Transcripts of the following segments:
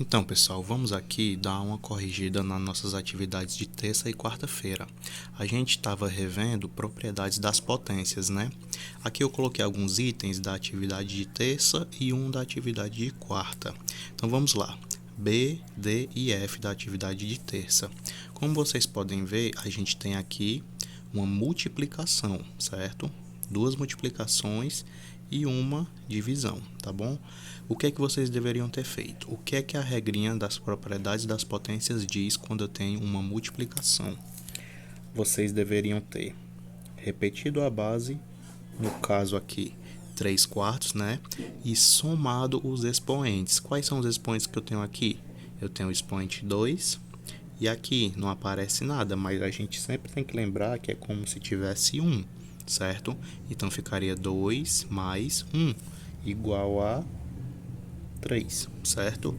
Então, pessoal, vamos aqui dar uma corrigida nas nossas atividades de terça e quarta-feira. A gente estava revendo propriedades das potências, né? Aqui eu coloquei alguns itens da atividade de terça e um da atividade de quarta. Então, vamos lá. B, D e F da atividade de terça. Como vocês podem ver, a gente tem aqui uma multiplicação, certo? Duas multiplicações e uma divisão, tá bom? O que é que vocês deveriam ter feito? O que é que a regrinha das propriedades das potências diz quando eu tenho uma multiplicação? Vocês deveriam ter repetido a base, no caso aqui, 3 quartos, né? E somado os expoentes. Quais são os expoentes que eu tenho aqui? Eu tenho o expoente 2 e aqui não aparece nada, mas a gente sempre tem que lembrar que é como se tivesse 1, certo? Então ficaria 2 mais 1 igual a 3, certo?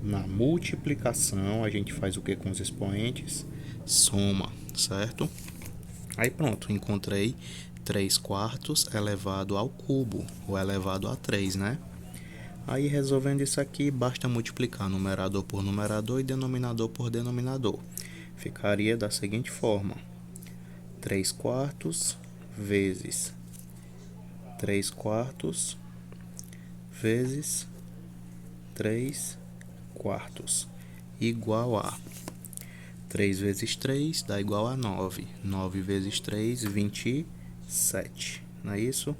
Na multiplicação, a gente faz o que com os expoentes? Soma, certo? Aí pronto, encontrei 3 quartos elevado ao cubo, ou elevado a 3, né? Aí resolvendo isso aqui, basta multiplicar numerador por numerador e denominador por denominador. Ficaria da seguinte forma: 3 quartos vezes 3 quartos vezes 3 quartos igual a 3 vezes 3 dá igual a 9. 9 vezes 3, 27. Não é isso?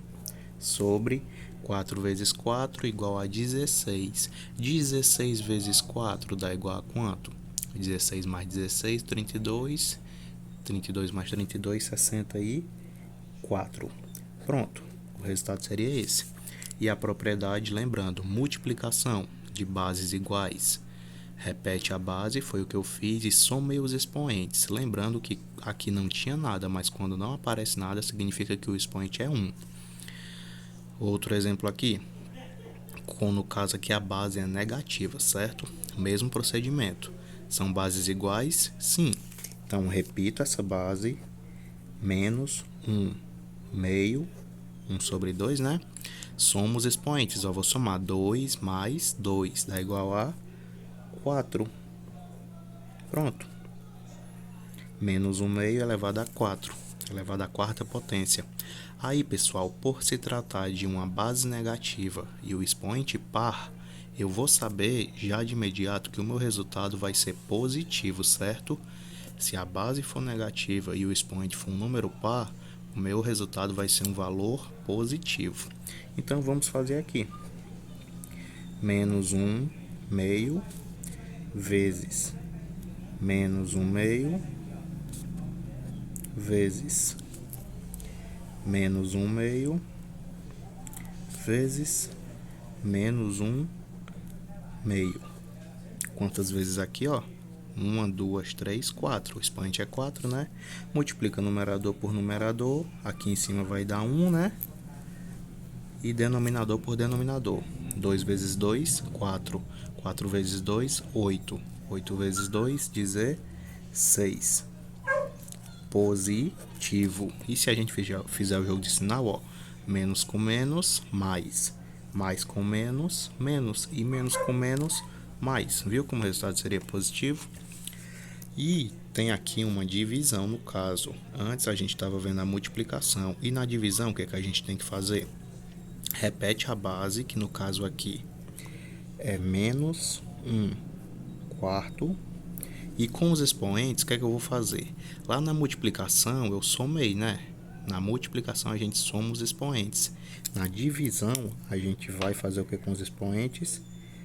Sobre 4 vezes 4 igual a 16. 16 vezes 4 dá igual a quanto? 16 mais 16, 32. 32 mais 32, 64. Pronto, o resultado seria esse. E a propriedade, lembrando, multiplicação de bases iguais. Repete a base, foi o que eu fiz, e somei os expoentes. Lembrando que aqui não tinha nada, mas quando não aparece nada, significa que o expoente é 1. Outro exemplo aqui, no caso aqui a base é negativa, certo? Mesmo procedimento. São bases iguais? Sim. Então, repito essa base, menos 1 meio, 1 sobre 2, né? Soma os expoentes, eu vou somar 2 mais 2, dá igual a 4. Pronto. Menos 1 meio elevado a 4, elevado à quarta potência. Aí, pessoal, por se tratar de uma base negativa e o expoente par, eu vou saber já de imediato que o meu resultado vai ser positivo, certo? Se a base for negativa e o expoente for um número par, o meu resultado vai ser um valor positivo. Então, vamos fazer aqui. Menos 1 meio vezes menos 1 meio vezes menos 1 meio vezes menos 1 meio. Quantas vezes aqui, ó? 1, 2, 3, 4. O expoente é 4, né? Multiplica numerador por numerador. Aqui em cima vai dar 1, né? E denominador por denominador. 2 vezes 2, 4. 4 vezes 2, 8. 8 vezes 2, 16. Positivo. E se a gente fizer o jogo de sinal, ó, menos com menos, mais. Mais com menos, menos. E menos com menos, mais. Viu como o resultado seria positivo? E tem aqui uma divisão no caso. Antes a gente estava vendo a multiplicação. E na divisão, o que é que a gente tem que fazer? Repete a base, que no caso aqui é menos 1 quarto. E com os expoentes, o que é que eu vou fazer? Lá na multiplicação eu somei, né? Na multiplicação a gente soma os expoentes. Na divisão a gente vai fazer o que com os expoentes?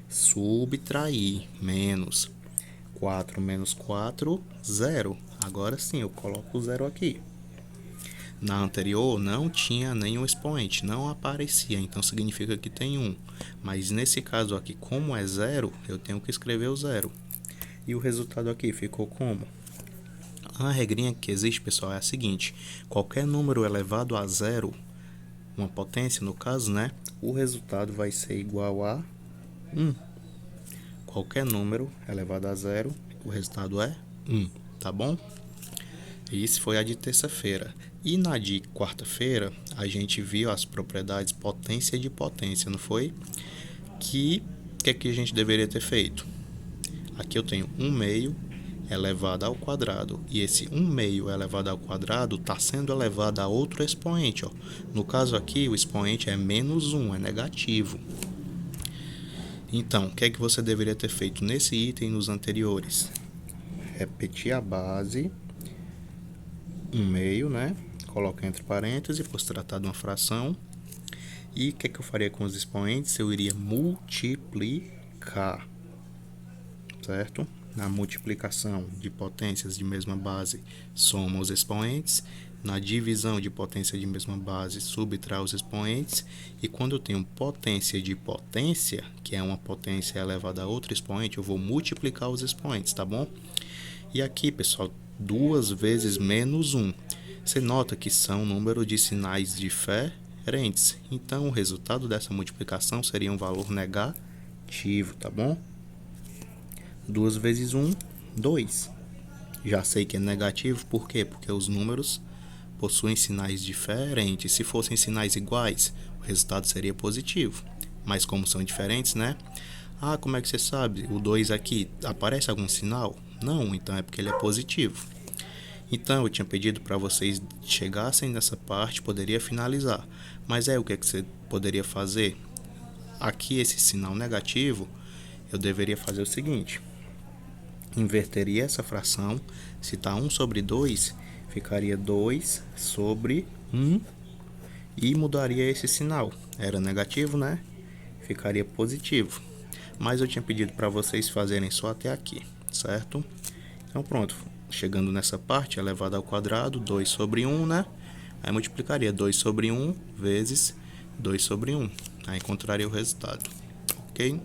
Subtrair. Menos 4 menos 4, 0. Agora sim, eu coloco o 0 aqui. Na anterior não tinha nenhum expoente, não aparecia, então significa que tem 1. Mas nesse caso aqui, como é 0, eu tenho que escrever o 0. E o resultado aqui ficou como? A regrinha que existe, pessoal, é a seguinte: qualquer número elevado a 0, uma potência no caso, né? O resultado vai ser igual a 1. Qualquer número elevado a 0, o resultado é 1, tá bom? Isso foi a de terça-feira. E na de quarta-feira, a gente viu as propriedades potência de potência, não foi? Que O que é que a gente deveria ter feito? Aqui eu tenho 1 meio elevado ao quadrado, e esse 1 meio elevado ao quadrado está sendo elevado a outro expoente, ó. No caso aqui, o expoente é menos 1, é negativo. Então, o que é que você deveria ter feito nesse item e nos anteriores? Repetir a base, 1 meio, né? Coloca entre parênteses, por se tratar de uma fração. E o que é que eu faria com os expoentes? Eu iria multiplicar, certo? Na multiplicação de potências de mesma base, soma os expoentes. Na divisão de potência de mesma base, subtrai os expoentes. E quando eu tenho potência de potência, que é uma potência elevada a outro expoente, eu vou multiplicar os expoentes, tá bom? E aqui, pessoal, 2 vezes menos 1. Você nota que são números de sinais diferentes. Então, o resultado dessa multiplicação seria um valor negativo, tá bom? 2 vezes 1, 2. Já sei que é negativo, por quê? Porque os números possuem sinais diferentes. Se fossem sinais iguais, o resultado seria positivo. Mas como são diferentes, né? Ah, como é que você sabe? O 2 aqui, aparece algum sinal? Não, então é porque ele é positivo. Então, eu tinha pedido para vocês chegassem nessa parte, poderia finalizar. Mas o que é que você poderia fazer? Aqui, esse sinal negativo, eu deveria fazer o seguinte. Inverteria essa fração. Se está 1 sobre 2, ficaria 2 sobre 1. E mudaria esse sinal. Era negativo, né? Ficaria positivo. Mas eu tinha pedido para vocês fazerem só até aqui, certo? Então, pronto. Chegando nessa parte, elevado ao quadrado, 2 sobre 1, né? Aí multiplicaria 2 sobre 1 vezes 2 sobre 1. Aí encontraria o resultado, ok?